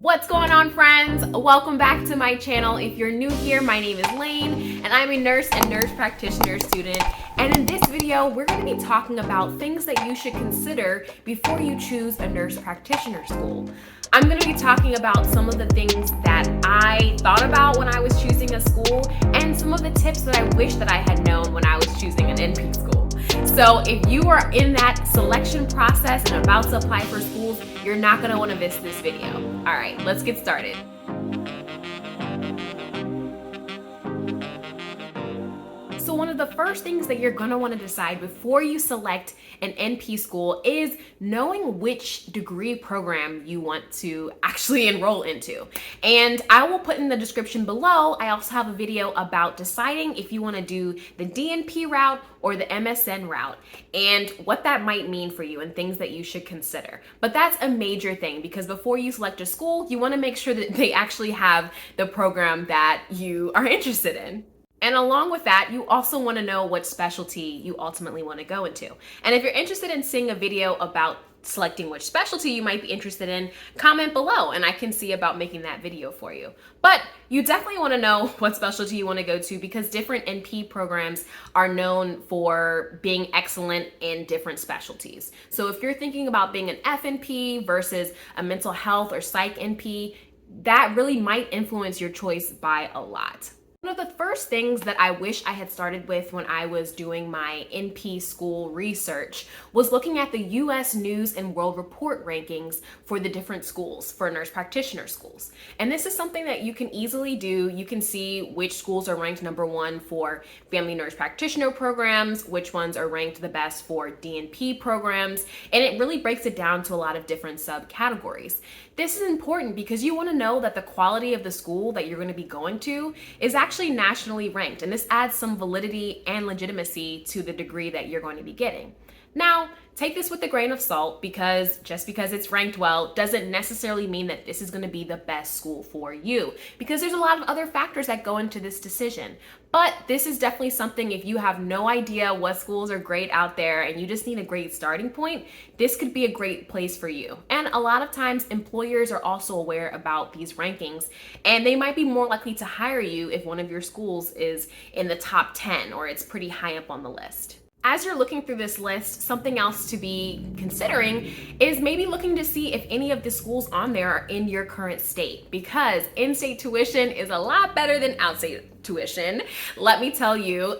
What's going on, friends? Welcome back to my channel. If you're new here, my name is Layne and I'm a nurse and nurse practitioner student. And in this video, we're going to be talking about things that you should consider before you choose a nurse practitioner school. I'm going to be talking about some of the things that I thought about when I was choosing a school and some of the tips that I wish that I had known when I was choosing an NP school. So if you are in that selection process and about to apply for schools, you're not going to want to miss this video. All right, let's get started. So one of the first things that you're going to want to decide before you select an NP school is knowing which degree program you want to actually enroll into. And I will put in the description below, I also have a video about deciding if you want to do the DNP route or the MSN route and what that might mean for you and things that you should consider. But that's a major thing because before you select a school, you want to make sure that they actually have the program that you are interested in. And along with that, you also want to know what specialty you ultimately want to go into. And if you're interested in seeing a video about selecting which specialty you might be interested in, comment below and I can see about making that video for you. But you definitely want to know what specialty you want to go to because different NP programs are known for being excellent in different specialties. So if you're thinking about being an FNP versus a mental health or psych NP, that really might influence your choice by a lot. One of the first things that I wish I had started with when I was doing my NP school research was looking at the US News and World Report rankings for the different schools, for nurse practitioner schools. And this is something that you can easily do. You can see which schools are ranked #1 for family nurse practitioner programs, which ones are ranked the best for DNP programs, and it really breaks it down to a lot of different subcategories. This is important because you want to know that the quality of the school that you're going to be going to is actually nationally ranked, and this adds some validity and legitimacy to the degree that you're going to be getting. Now, take this with a grain of salt because just because it's ranked well doesn't necessarily mean that this is going to be the best school for you because there's a lot of other factors that go into this decision. But this is definitely something if you have no idea what schools are great out there and you just need a great starting point, this could be a great place for you. And a lot of times employers are also aware about these rankings and they might be more likely to hire you if one of your schools is in the top 10 or it's pretty high up on the list. As you're looking through this list, something else to be considering is maybe looking to see if any of the schools on there are in your current state because in-state tuition is a lot better than out-state tuition, let me tell you.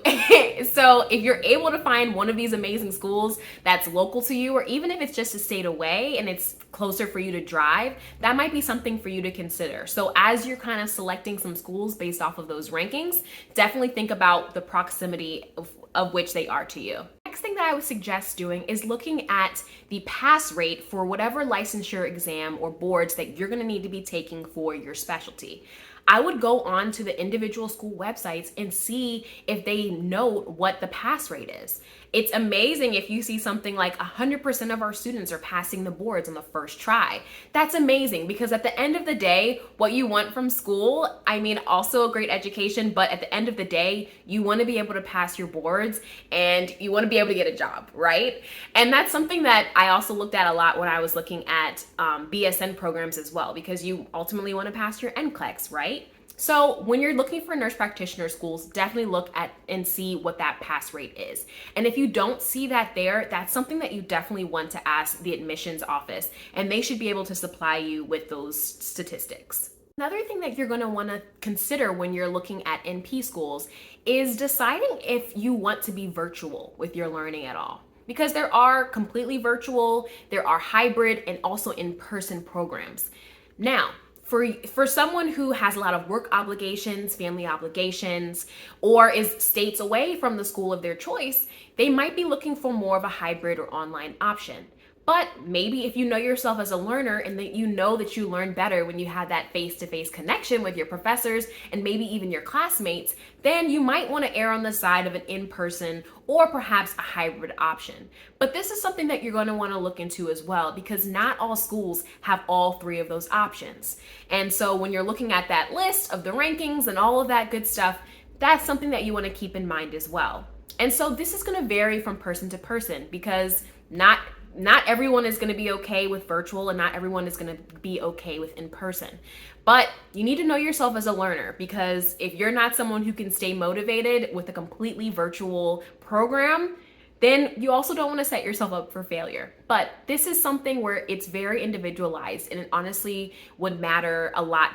So if you're able to find one of these amazing schools that's local to you, or even if it's just a state away and it's closer for you to drive, that might be something for you to consider. So as you're kind of selecting some schools based off of those rankings, definitely think about the proximity of which they are to you. Next thing that I would suggest doing is looking at the pass rate for whatever licensure exam or boards that you're going to need to be taking for your specialty. I would go on to the individual school websites and see if they note what the pass rate is. It's amazing if you see something like 100% of our students are passing the boards on the first try. That's amazing because at the end of the day, what you want from school, I mean, also a great education, but at the end of the day, you want to be able to pass your boards and you want to be able to get a job, right? And that's something that I also looked at a lot when I was looking at BSN programs as well, because you ultimately want to pass your NCLEX, right? So when you're looking for nurse practitioner schools, definitely look at and see what that pass rate is. And if you don't see that there, that's something that you definitely want to ask the admissions office, and they should be able to supply you with those statistics. Another thing that you're going to want to consider when you're looking at NP schools is deciding if you want to be virtual with your learning at all. Because there are completely virtual, there are hybrid, and also in-person programs. Now, for someone who has a lot of work obligations, family obligations, or is states away from the school of their choice, they might be looking for more of a hybrid or online option. But maybe if you know yourself as a learner and that you know that you learn better when you have that face-to-face connection with your professors and maybe even your classmates, then you might want to err on the side of an in-person or perhaps a hybrid option. But this is something that you're going to want to look into as well because not all schools have all three of those options. And so when you're looking at that list of the rankings and all of that good stuff, that's something that you want to keep in mind as well. And so this is going to vary from person to person because not not everyone is going to be okay with virtual, and not everyone is going to be okay with in person. But you need to know yourself as a learner, because if you're not someone who can stay motivated with a completely virtual program, then you also don't want to set yourself up for failure. But this is something where it's very individualized, and it honestly would matter a lot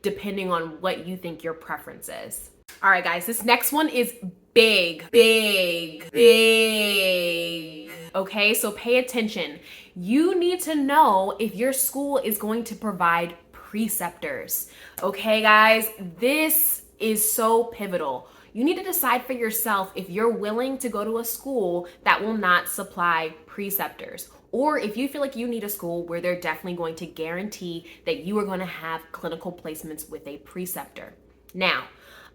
depending on what you think your preference is. All right, guys, this next one is big. Okay, so pay attention. You need to know if your school is going to provide preceptors. Okay, guys, this is so pivotal. You need to decide for yourself if you're willing to go to a school that will not supply preceptors, or if you feel like you need a school where they're definitely going to guarantee that you are going to have clinical placements with a preceptor. Now,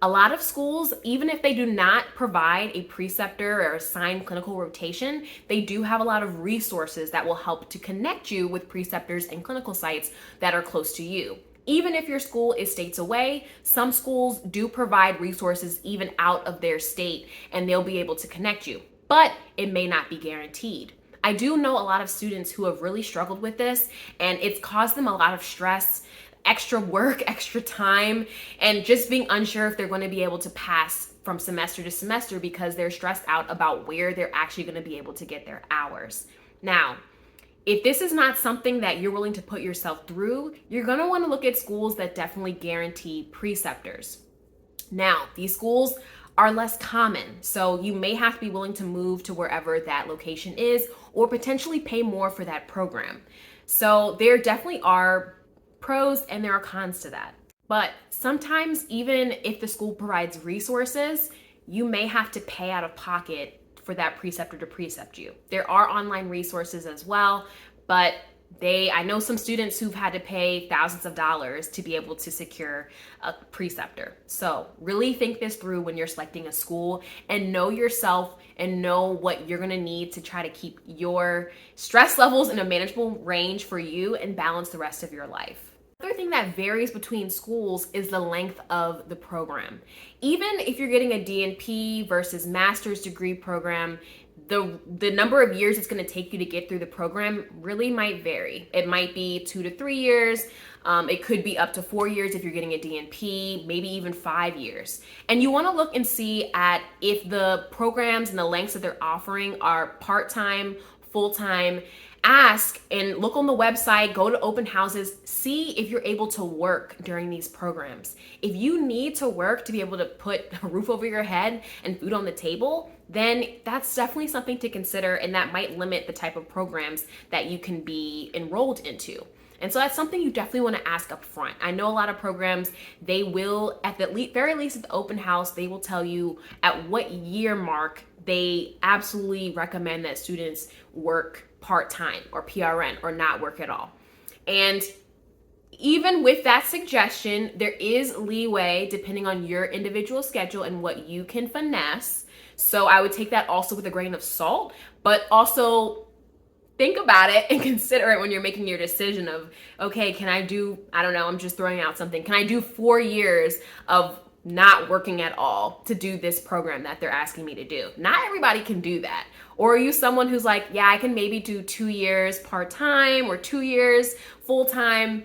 a lot of schools, even if they do not provide a preceptor or assigned clinical rotation, they do have a lot of resources that will help to connect you with preceptors and clinical sites that are close to you. Even if your school is states away, some schools do provide resources even out of their state, and they'll be able to connect you, but it may not be guaranteed. I do know a lot of students who have really struggled with this, and it's caused them a lot of stress, extra work, extra time, and just being unsure if they're going to be able to pass from semester to semester because they're stressed out about where they're actually going to be able to get their hours. Now, if this is not something that you're willing to put yourself through, you're going to want to look at schools that definitely guarantee preceptors. Now, these schools are less common, so you may have to be willing to move to wherever that location is, or potentially pay more for that program. So there definitely are pros and there are cons to that. But sometimes, even if the school provides resources, you may have to pay out of pocket for that preceptor to precept you. There are online resources as well, but I know some students who've had to pay thousands of dollars to be able to secure a preceptor. So really think this through when you're selecting a school, and know yourself and know what you're gonna need to try to keep your stress levels in a manageable range for you and balance the rest of your life. Another thing that varies between schools is the length of the program. Even if you're getting a DNP versus master's degree program, the number of years it's going to take you to get through the program really might vary. It might be 2 to 3 years. It could be up to 4 years if you're getting a DNP, maybe even 5 years. And you want to look and see at if the programs and the lengths that they're offering are part-time, full-time. Ask and look on the website, go to open houses, see if you're able to work during these programs. If you need to work to be able to put a roof over your head and food on the table, then that's definitely something to consider, and that might limit the type of programs that you can be enrolled into. And so that's something you definitely want to ask up front. I know a lot of programs, they will, at the very least at the open house, they will tell you at what year mark they absolutely recommend that students work part-time or PRN or not work at all. And even with that suggestion, there is leeway depending on your individual schedule and what you can finesse. So I would take that also with a grain of salt, but also think about it and consider it when you're making your decision of, okay, can I do, I don't know, I'm just throwing out something. Can I do 4 years of not working at all to do this program that they're asking me to do? Not everybody can do that. Or are you someone who's like, yeah, I can maybe do 2 years part-time or 2 years full-time?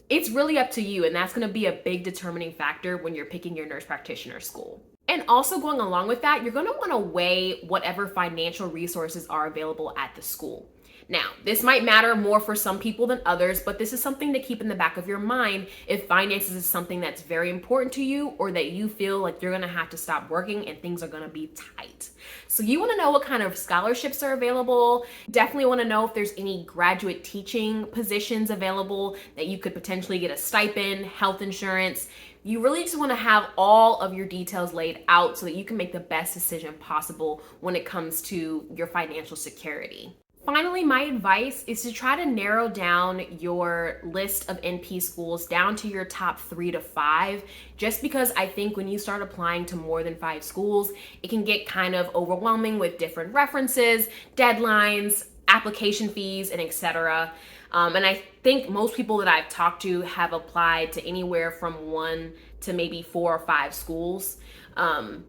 It's really up to you, and that's going to be a big determining factor when you're picking your nurse practitioner school. And also going along with that, you're going to want to weigh whatever financial resources are available at the school. Now, this might matter more for some people than others, but this is something to keep in the back of your mind if finances is something that's very important to you, or that you feel like you're gonna have to stop working and things are gonna be tight. So you wanna know what kind of scholarships are available. Definitely wanna know if there's any graduate teaching positions available that you could potentially get a stipend, health insurance. You really just want to have all of your details laid out so that you can make the best decision possible when it comes to your financial security. Finally, my advice is to try to narrow down your list of NP schools down to your top 3 to 5, just because I think when you start applying to more than 5 schools, it can get kind of overwhelming with different references, deadlines, application fees, and etc. And I think most people that I've talked to have applied to anywhere from 1 to maybe 4 or 5 schools.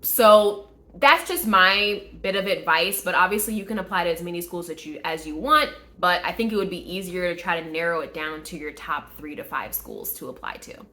So That's just my bit of advice, but obviously you can apply to as many schools as you want, but I think it would be easier to try to narrow it down to your top 3 to 5 schools to apply to.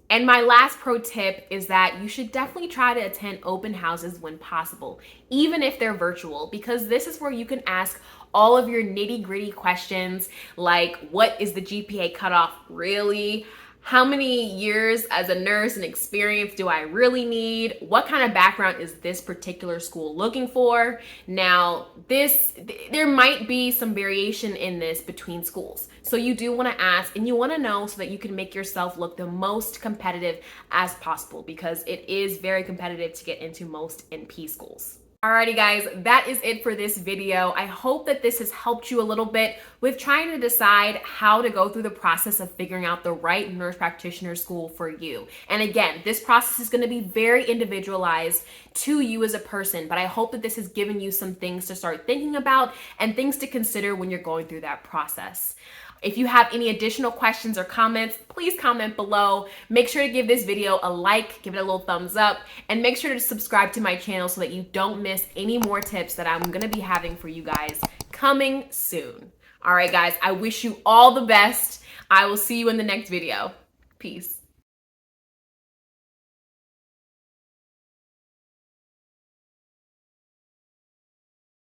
And my last pro tip is that you should definitely try to attend open houses when possible, even if they're virtual, because this is where you can ask all of your nitty gritty questions like, what is the GPA cutoff really? How many years as a nurse and experience do I really need? What kind of background is this particular school looking for? Now, there might be some variation in this between schools. So you do want to ask and you want to know so that you can make yourself look the most competitive as possible, because it is very competitive to get into most NP schools. Alrighty guys, that is it for this video. I hope that this has helped you a little bit with trying to decide how to go through the process of figuring out the right nurse practitioner school for you. And again, this process is going to be very individualized to you as a person, but I hope that this has given you some things to start thinking about and things to consider when you're going through that process. If you have any additional questions or comments, please comment below. Make sure to give this video a like, give it a little thumbs up, and make sure to subscribe to my channel so that you don't miss any more tips that I'm gonna be having for you guys coming soon. All right, guys, I wish you all the best. I will see you in the next video. Peace.